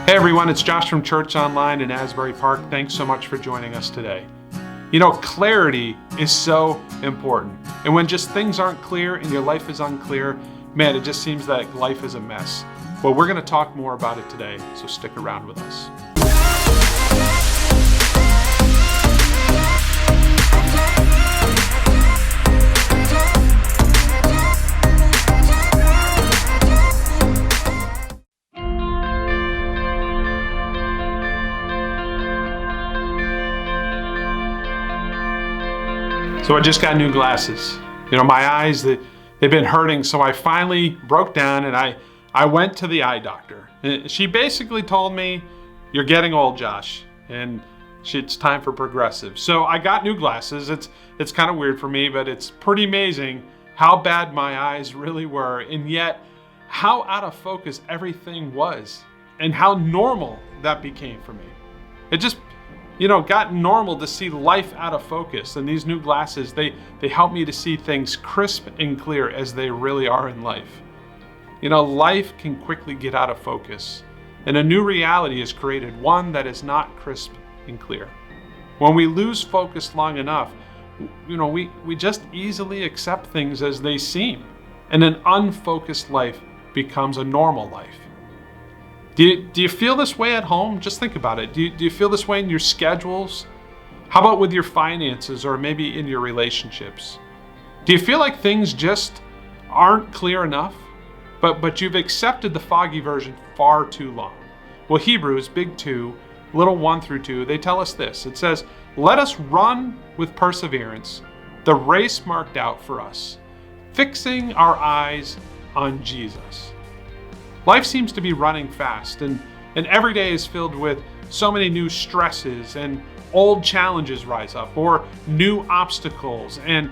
Hey everyone, it's Josh from Church Online in Asbury Park. Thanks so much for joining us today. You know, clarity is so important. And when just things aren't clear and your life is unclear, man, it just seems that life is a mess. Well, we're going to talk more about it today, so stick around with us. So I just got new glasses. You know, my eyes, they've been hurting, so I finally broke down and I went to the eye doctor. She basically told me, "You're getting old, Josh, and it's time for progressive." So I got new glasses. It's kind of weird for me, but it's pretty amazing how bad my eyes really were, and yet how out of focus everything was, and how normal that became for me. It just got normal to see life out of focus. And these new glasses, they help me to see things crisp and clear as they really are in life. You know, life can quickly get out of focus, and a new reality is created, one that is not crisp and clear. When we lose focus long enough, we just easily accept things as they seem, and an unfocused life becomes a normal life. Do you feel this way at home? Just think about it. Do you feel this way in your schedules? How about with your finances, or maybe in your relationships? Do you feel like things just aren't clear enough, but you've accepted the foggy version far too long? Well, Hebrews, big 2, little 1 through 2, they tell us this. It says, "Let us run with perseverance the race marked out for us, fixing our eyes on Jesus." Life seems to be running fast, and every day is filled with so many new stresses, and old challenges rise up, or new obstacles, and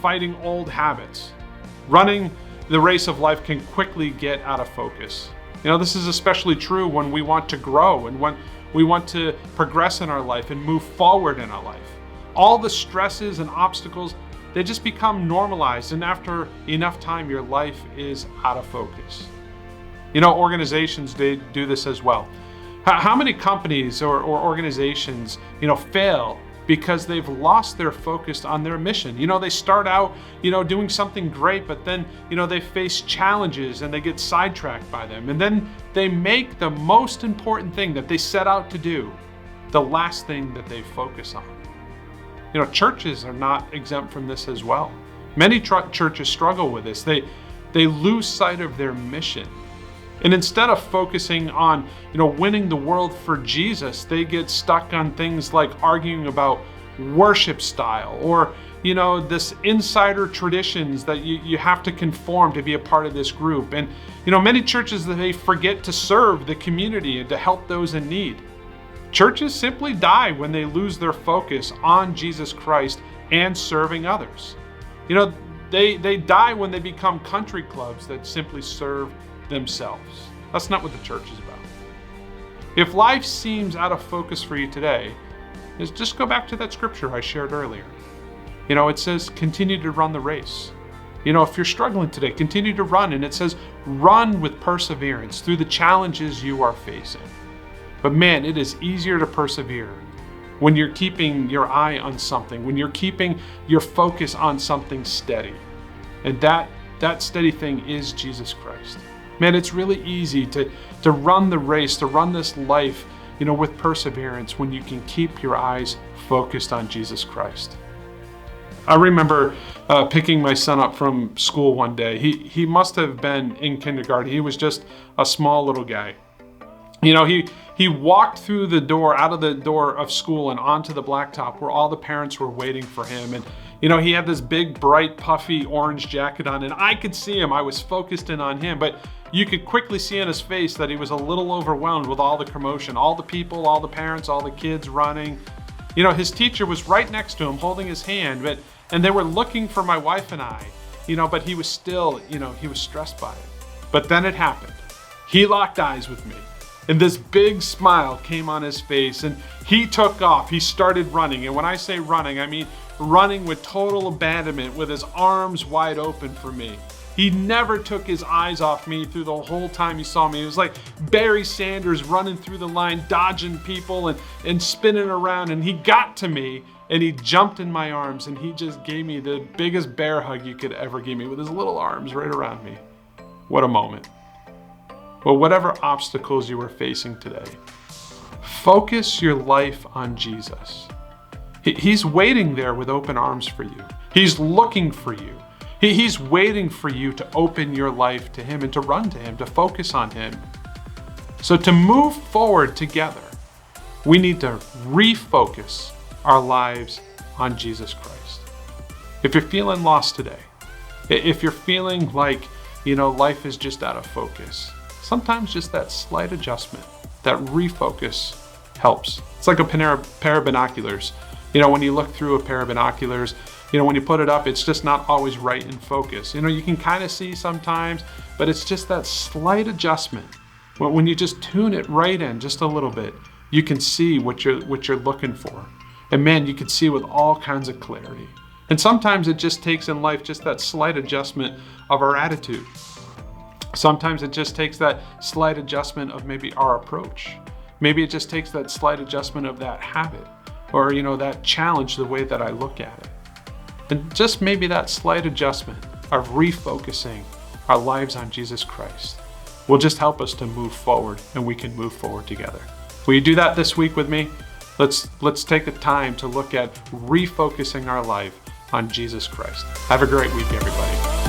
fighting old habits. Running the race of life can quickly get out of focus. This is especially true when we want to grow and when we want to progress in our life and move forward in our life. All the stresses and obstacles, they just become normalized, and after enough time, your life is out of focus. Organizations, they do this as well. How many companies or organizations, fail because they've lost their focus on their mission? They start out, doing something great, but then, they face challenges and they get sidetracked by them. And then they make the most important thing that they set out to do the last thing that they focus on. Churches are not exempt from this as well. Many churches struggle with this. They lose sight of their mission. And instead of focusing on, winning the world for Jesus, they get stuck on things like arguing about worship style, or, this insider traditions that you have to conform to be a part of this group. And, many churches, they forget to serve the community and to help those in need. Churches simply die when they lose their focus on Jesus Christ and serving others. They die when they become country clubs that simply serve themselves. That's not what the church is about. If life seems out of focus for you today, just go back to that scripture I shared earlier. It says, continue to run the race. If you're struggling today, continue to run. And it says, run with perseverance through the challenges you are facing. But man, it is easier to persevere when you're keeping your eye on something, when you're keeping your focus on something steady. And that steady thing is Jesus Christ. Man, it's really easy to run the race, to run this life, with perseverance when you can keep your eyes focused on Jesus Christ. I remember picking my son up from school one day. He must have been in kindergarten. He was just a small little guy. He walked through the door, out of the door of school and onto the blacktop where all the parents were waiting for him. And he had this big, bright, puffy orange jacket on, and I could see him. I was focused in on him, but you could quickly see on his face that he was a little overwhelmed with all the commotion, all the people, all the parents, all the kids running. His teacher was right next to him holding his hand, and they were looking for my wife and I, but he was still, he was stressed by it. But then it happened. He locked eyes with me, and this big smile came on his face, and he took off. He started running. And when I say running, I mean running with total abandonment, with his arms wide open for me. He never took his eyes off me through the whole time he saw me. It was like Barry Sanders running through the line, dodging people and spinning around. And he got to me and he jumped in my arms and he just gave me the biggest bear hug you could ever give me with his little arms right around me. What a moment. Well, whatever obstacles you are facing today, focus your life on Jesus. He's waiting there with open arms for you. He's looking for you. He's waiting for you to open your life to him and to run to him, to focus on him. So to move forward together, we need to refocus our lives on Jesus Christ. If you're feeling lost today, if you're feeling like, life is just out of focus, sometimes just that slight adjustment, that refocus helps. It's like a pair of binoculars. When you look through a pair of binoculars, when you put it up, it's just not always right in focus. You can kind of see sometimes, but it's just that slight adjustment. When you just tune it right in just a little bit, you can see what you're looking for. And man, you can see with all kinds of clarity. And sometimes it just takes in life just that slight adjustment of our attitude. Sometimes it just takes that slight adjustment of maybe our approach. Maybe it just takes that slight adjustment of that habit or, that challenge, the way that I look at it. And just maybe that slight adjustment of refocusing our lives on Jesus Christ will just help us to move forward, and we can move forward together. Will you do that this week with me? Let's take the time to look at refocusing our life on Jesus Christ. Have a great week, everybody.